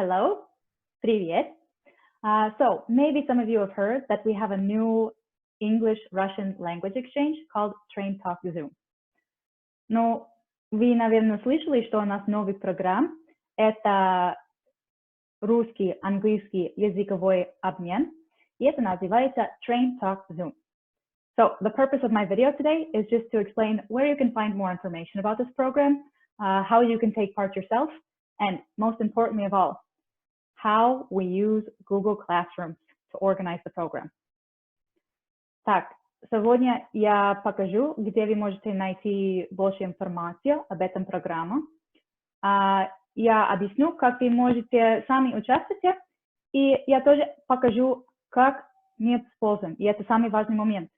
Hello, привет. So maybe some of you have heard that we have a new English-Russian language exchange called Train Talk Zoom. Ну, вы, наверное, слышали, что у нас новый программ. Это русский, английский языковой обмен, и это называется Train Talk Zoom. So the purpose of my video today is just to explain where you can find more information about this program, how you can take part yourself, and most importantly of all, how we use Google Classroom to organize the program. Так, сегодня я покажу, где вы можете найти больше информации об этом программе. Я объясню, как вы можете сами участвовать, и я тоже покажу, как мы используем, и это самый важный момент,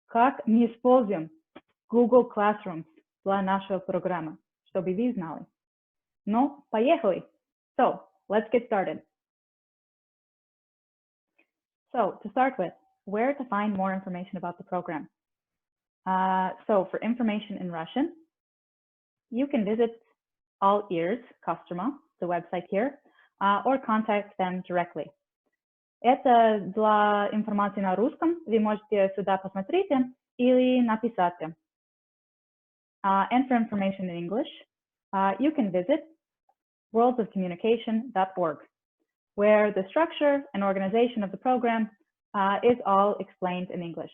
как мы используем Google Classroom для нашей программы, чтобы вы знали. Ну, поехали! So, let's get started. So, to start with, where to find more information about the program. So, for information in Russian, you can visit All Ears Kostroma, the website here, or contact them directly. Это для информации на русском, вы можете сюда посмотреть или написать. And for information in English, you can visit worldsofcommunication.org, where the structure and organization of the program is all explained in English.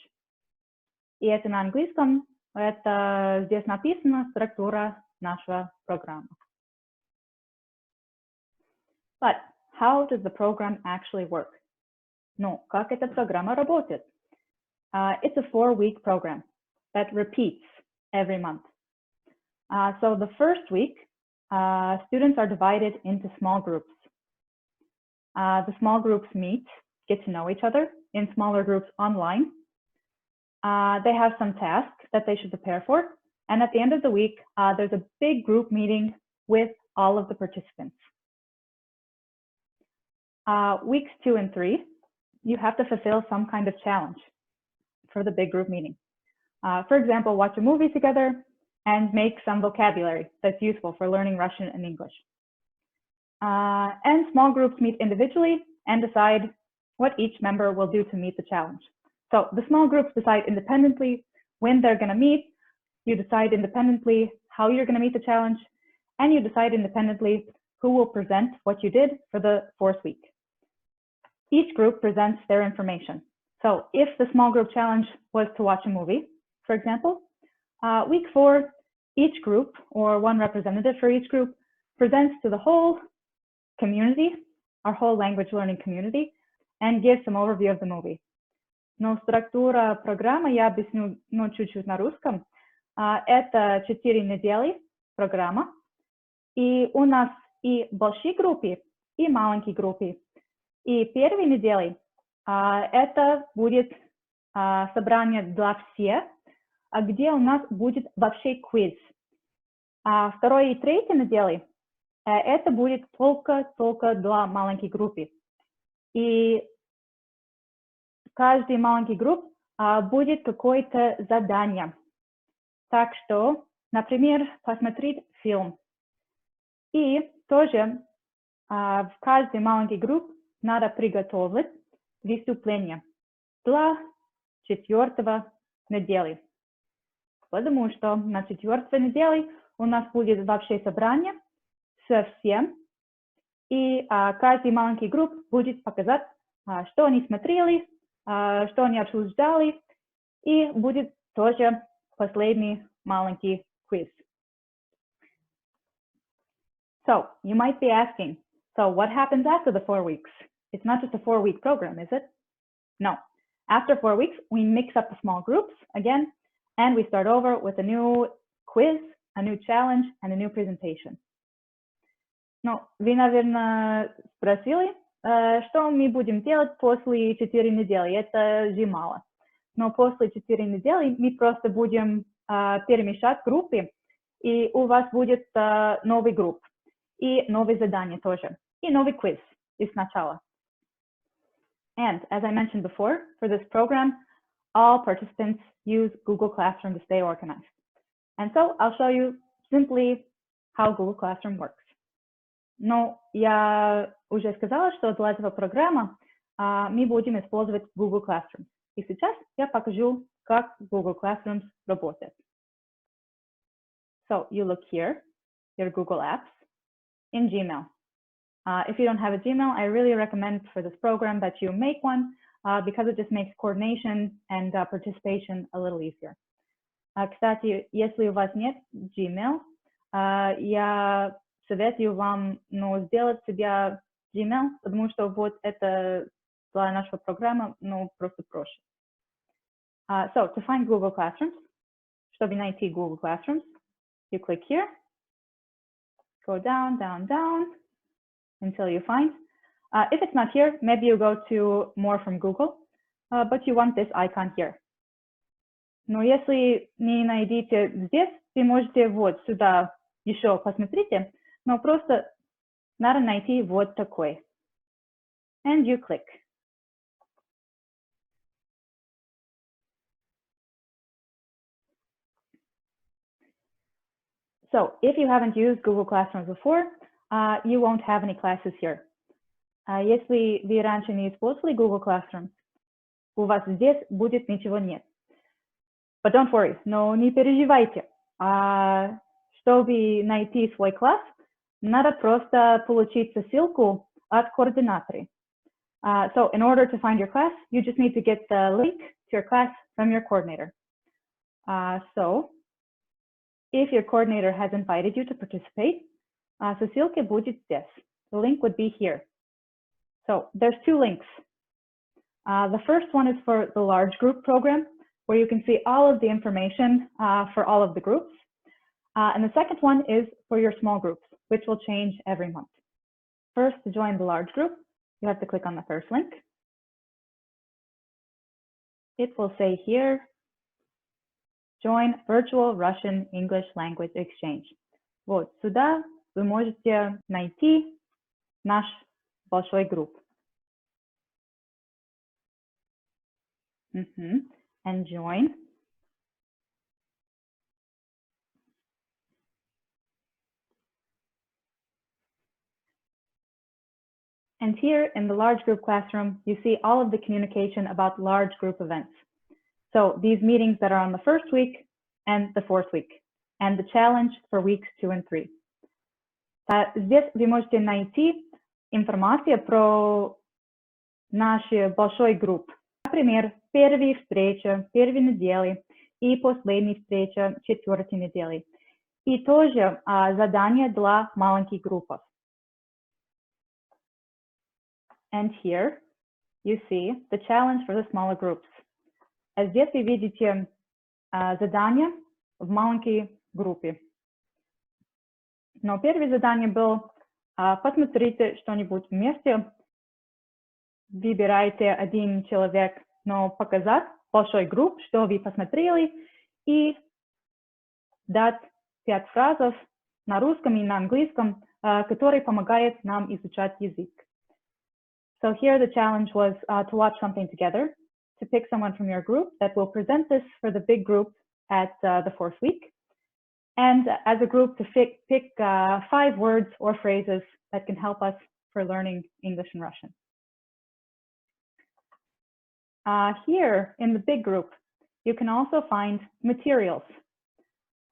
И это на английском, это здесь написана структура нашего программы. But how does the program actually work? Ну, как эта программа работает? It's a 4-week program that repeats every month. So the first week, students are divided into small groups. The small groups meet, get to know each other in smaller groups online. They have some tasks that they should prepare for. And at the end of the week, there's a big group meeting with all of the participants. Weeks 2 and 3, you have to fulfill some kind of challenge for the big group meeting. For example, watch a movie together and make some vocabulary that's useful for learning Russian and English. And small groups meet individually and decide what each member will do to meet the challenge. So the small groups decide independently when they're going to meet, you decide independently how you're going to meet the challenge, and you decide independently who will present what you did for the 4th week. Each group presents their information. So if the small group challenge was to watch a movie, for example, week 4, each group, or one representative for each group, presents to the whole community, our whole language learning community, and gives some overview of the movie. Но структура программы я объясню чуть-чуть на русском. Это 4 недели программа, и у нас и большие группы, и маленькие группы. И первой недели это будет собрание для всех, где у нас будет вообще квиз. А второй и третьей недели это будет только для маленькой группы. И каждой маленькой группе будет какое-то задание. Так что, например, посмотреть фильм. И тоже в каждой маленькой группе надо приготовить выступление для 4-й недели. Потому что на 4-й неделе у нас будет вообще собрание со всем, и каждый маленький групп будет показать, что они смотрели, что они обсуждали, и будет тоже последний маленький quiz. So you might be asking, so what happens after the 4 weeks? It's not just a 4-week program, is it? No. After 4 weeks, we mix up the small groups again, and we start over with a new quiz, a new challenge, and a new presentation. Ну, вы, наверное, спросили, что мы будем делать после 4 недели. Это же мало. Но после 4 недели мы просто будем перемешать группы, и у вас будет новый групп, и новые задания тоже, и новый quiz из начала. And as I mentioned before, for this program, all participants use Google Classroom to stay organized. And so I'll show you simply how Google Classroom works. Ну, я уже сказала, что для этого программа мы будем использовать Google Classroom. И сейчас я покажу, как Google Classroom работает. So you look here, your Google Apps, in Gmail. If you don't have a Gmail, I really recommend for this program that you make one because it just makes coordination and participation a little easier. Кстати, если у вас нет Gmail, я советую вам сделать себе Gmail, потому что вот это для нашего программы просто проще. So to find Google Classrooms, чтобы найти Google Classrooms, you click here, go down, down, down until you find. If it's not here, maybe you go to more from Google, but you want this icon here. Но если не найдете здесь, вы можете вот сюда еще посмотрите, но просто надо найти вот такой. And you click. So if you haven't used Google Classroom before, you won't have any classes here. Если вы раньше не использовали Google Classroom, у вас здесь будет ничего нет. But don't worry, но не переживайте. Чтобы найти свой класс, надо просто получить ссылку от координатора. So in order to find your class, you just need to get the link to your class from your coordinator. So if your coordinator has invited you to participate, ссылка будет здесь. The link would be here. So there's two links. The first one is for the large group program, where you can see all of the information for all of the groups. And the second one is for your small groups, which will change every month. First, to join the large group, you have to click on the first link. It will say here, join virtual Russian English language exchange. Вот сюда вы можете найти наш большой групп. And join. And here in the large group classroom, you see all of the communication about large group events. So these meetings that are on the first week and the fourth week, and the challenge for weeks 2 and 3. Здесь вы можете найти информацию про наши большой групп. Например, первая встреча, первой недели и последняя встреча четвертой недели. И тоже задания для маленьких групп. And here you see the challenge for the smaller groups. Здесь вы видите задание в маленькой группе. Но первое задание было посмотрите что-нибудь вместе, выбирайте один человек, но показать большой групп, что вы посмотрели, и дать 5 фраз на русском и на английском, которые помогают нам изучать язык. So here the challenge was to watch something together, to pick someone from your group that will present this for the big group at the 4th week, and as a group to pick 5 words or phrases that can help us for learning English and Russian. Here in the big group, you can also find materials.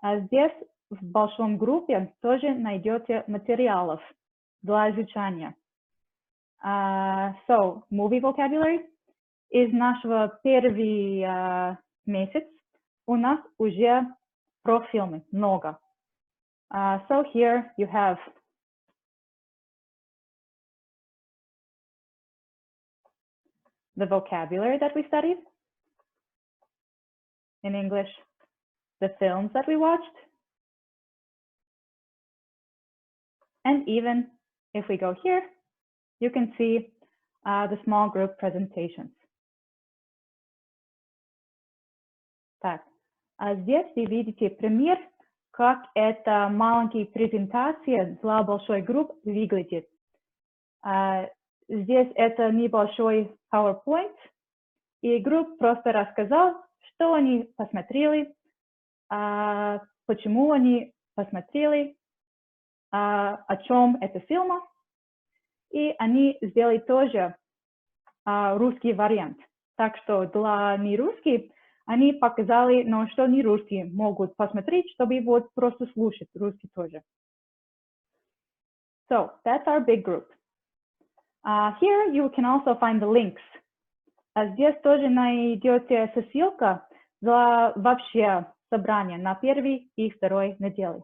Здесь в большом группе тоже найдете материалов для изучения. So, movie vocabulary из нашего первый месяц у нас уже про фильмы много. So here you have the vocabulary that we studied in English, the films that we watched, and even if we go here, you can see the small group presentations. Так, здесь вы видите пример, как эта маленькая презентация для большой группы выглядит. Здесь это небольшой PowerPoint, и группа просто рассказал, что они посмотрели, почему они посмотрели, о чем это фильма, и они сделали тоже русский вариант. Так что для нерусских они показали, но что нерусские могут посмотреть, чтобы вот просто слушать русский тоже. So that's our big group. Here you can also find the links. Здесь тоже найдете ссылка для вообще собрания на первой и второй неделе.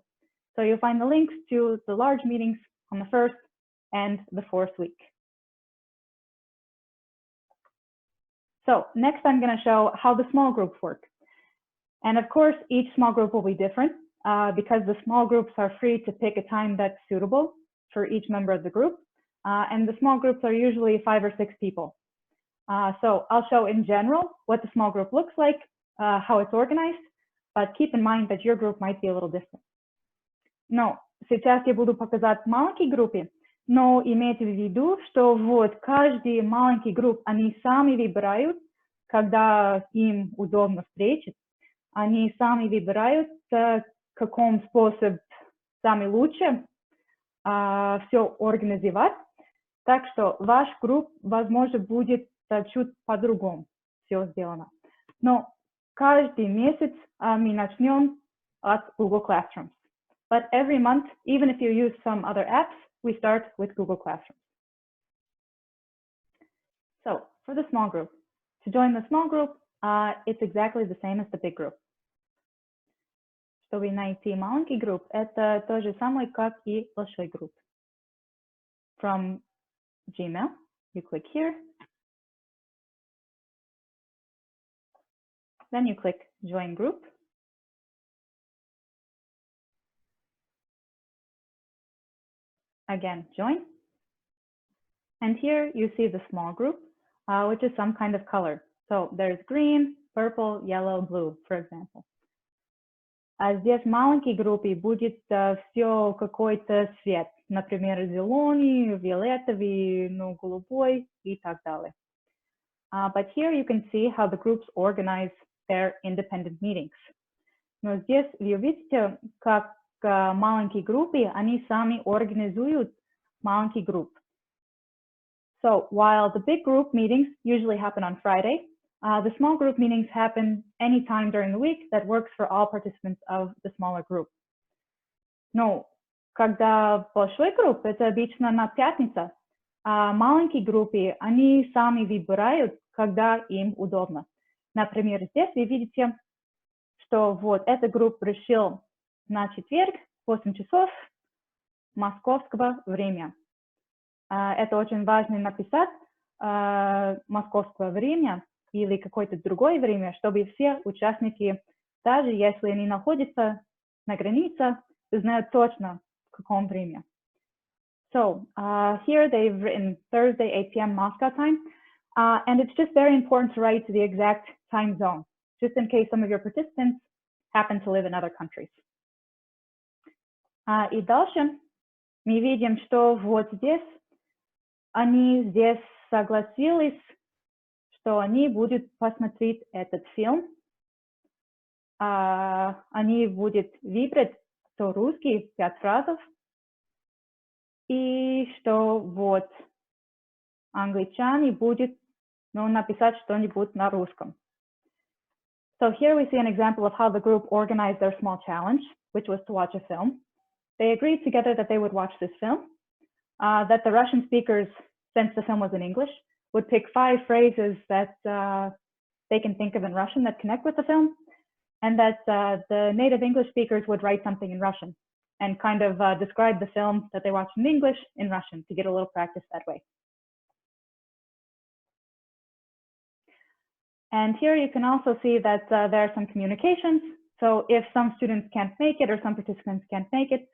So you'll find the links to the large meetings on the first and the fourth week. So next I'm going to show how the small groups work. And of course, each small group will be different because the small groups are free to pick a time that's suitable for each member of the group. And the small groups are usually 5 or 6 people. So I'll show in general what the small group looks like, how it's organized, but keep in mind that your group might be a little different. Но сейчас я буду показать маленькие группы, но имейте в виду, что вот каждый маленький групп, они сами выбирают, когда им удобно встретить, они сами выбирают, каком способ самый лучше все организовать, так что ваш групп, возможно, будет чуть по-другому все сделано. Но каждый месяц мы начнем от Google Classroom. But every month, even if you use some other apps, we start with Google Classroom. So for the small group, to join the small group, it's exactly the same as the big group. Чтобы найти маленький групп, это то же самое, как и большой групп. From Gmail, you click here. Then you click Join Group. Again, join. And here you see the small group, which is some kind of color. So there's green, purple, yellow, blue, for example. Здесь в маленькой группе будет все какой-то цвет, например, зеленый, фиолетовый, голубой и так далее. But here you can see how the groups organize their independent meetings. Но здесь вы увидите, как маленькие группы, они сами организуют маленький групп. So while the big group meetings usually happen on Friday, the small group meetings happen anytime during the week that works for all participants of the smaller group. Но когда большой групп, это обычно на пятницу, а маленькие группы, они сами выбирают, когда им удобно. Например, здесь вы видите, что вот эта группа решила на четверг, 8 часов московского времени. Это очень важно написать московское время или какое-то другое время, чтобы все участники, даже если они находятся на границе, знают точно, в каком времени. So here they've written Thursday, 8 p.m. Moscow time, and it's just very important to write the exact time zone, just in case some of your participants happen to live in other countries. И дальше мы видим, что вот здесь они здесь согласились, что они будут посмотреть этот фильм. Они будут выбрать, что русский 5 разов, и что вот англичане будут написать что-нибудь на русском. So here we see an example of how the group organized their small challenge, which was to watch a film. They agreed together that they would watch this film, that the Russian speakers, since the film was in English, would pick 5 phrases that they can think of in Russian that connect with the film, and that the native English speakers would write something in Russian and kind of describe the film that they watched in English in Russian to get a little practice that way. And here you can also see that there are some communications. So if some students can't make it or some participants can't make it,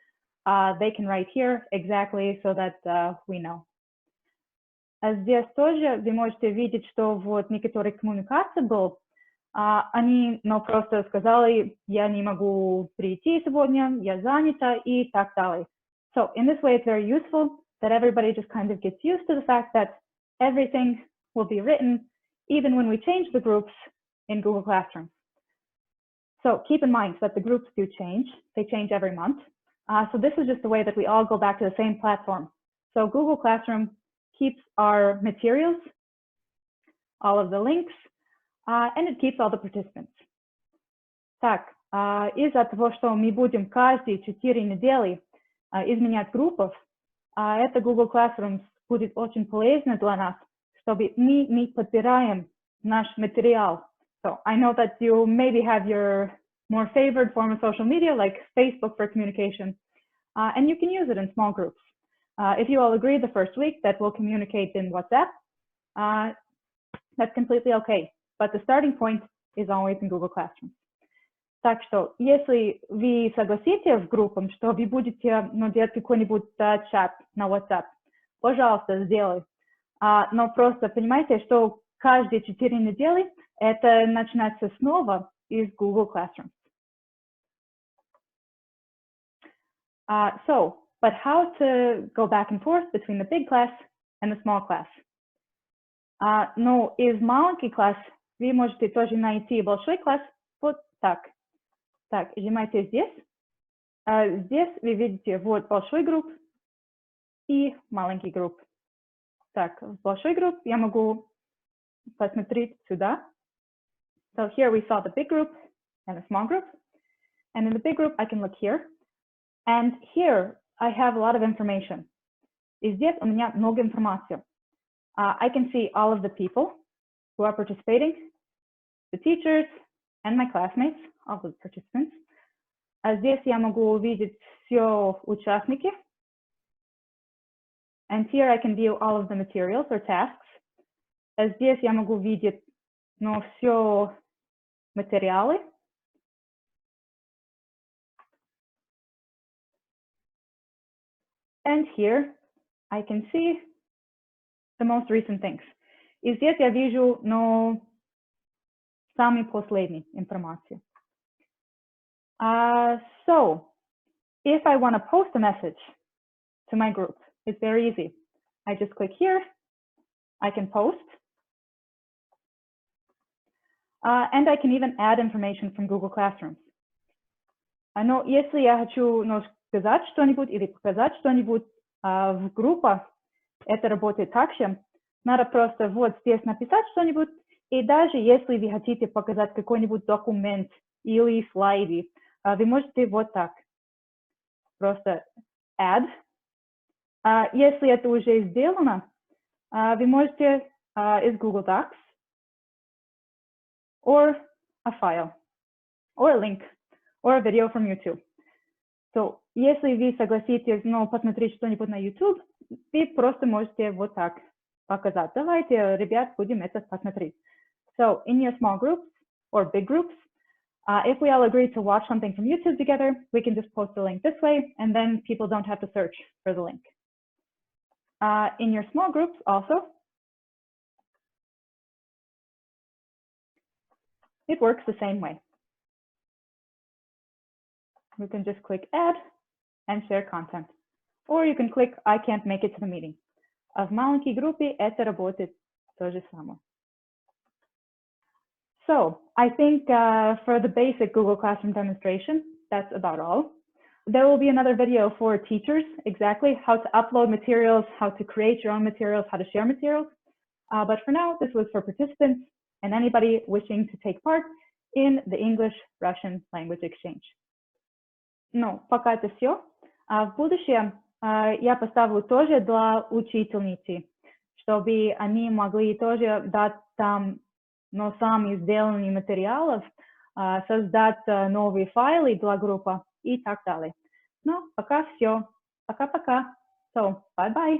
they can write here exactly so that we know. Здесь тоже вы можете видеть, что вот некоторые коммуникации был, они просто сказали, я не могу прийти сегодня, я занята и так далее. So in this way, it's very useful that everybody just kind of gets used to the fact that everything will be written even when we change the groups in Google Classroom. So keep in mind that the groups do change. They change every month. So this is just the way that we all go back to the same platform. So Google Classroom keeps our materials, all of the links, and it keeps all the participants. Так, из-за того, что мы будем каждые 4 недели изменять группы, это Google Classroom будет очень полезно для нас, чтобы мы подбираем наш материал. So I know that you maybe have your more favored form of social media, like Facebook for communication, and you can use it in small groups. If you all agree the first week that we'll communicate in WhatsApp, that's completely okay. But the starting point is always in Google Classroom. Так что, если вы согласитесь в группам, что вы будете делать какой-нибудь чат на WhatsApp, пожалуйста, сделай. Но просто понимаете, что каждые 4 недели это начинается снова из Google Classroom. But how to go back and forth between the big class and the small class? Ну, из маленький класс вы можете тоже найти большой класс вот так. Так, нажимайте здесь. Здесь вы видите вот большой групп и маленький групп. Так, в большой групп я могу посмотреть сюда. So here we saw the big group and the small group. And in the big group, I can look here. And here I have a lot of information. И здесь у меня много информации. I can see all of the people who are participating, the teachers, and my classmates, all the participants. Здесь я могу увидеть все участники. And here I can view all of the materials or tasks. Здесь я могу видеть все материалы. And here I can see the most recent things. И здесь я вижу самые последние информации. So, if I want to post a message to my group, it's very easy. I just click here, I can post, and I can even add information from Google Classroom. Но если я хочу сказать что-нибудь или показать что-нибудь в группах, это работает так же. Надо просто вот здесь написать что-нибудь, и даже если вы хотите показать какой-нибудь документ или слайды, вы можете вот так. Просто add. Если это уже сделано, вы можете из Google Docs, or a file, or a link, or a video from YouTube. So, если вы согласитесь, посмотреть что-нибудь на YouTube, вы просто можете вот так показать. Давайте, ребят, будем это посмотреть. So, in your small groups or big groups, if we all agree to watch something from YouTube together, we can just post the link this way, and then people don't have to search for the link. In your small groups also, it works the same way. You can just click add and share content. Or you can click I can't make it to the meeting. В маленькой группе это работает то же самое. So I think for the basic Google Classroom demonstration, that's about all. There will be another video for teachers, exactly how to upload materials, how to create your own materials, how to share materials. But for now, this was for participants and anybody wishing to take part in the English-Russian language exchange. Ну, пока это все. В будущем я поставлю тоже для учительницы, чтобы они могли тоже дать там сами сделанные материалов, создать новые файлы для группы и так далее. Ну, пока все. Пока-пока. So, bye-bye.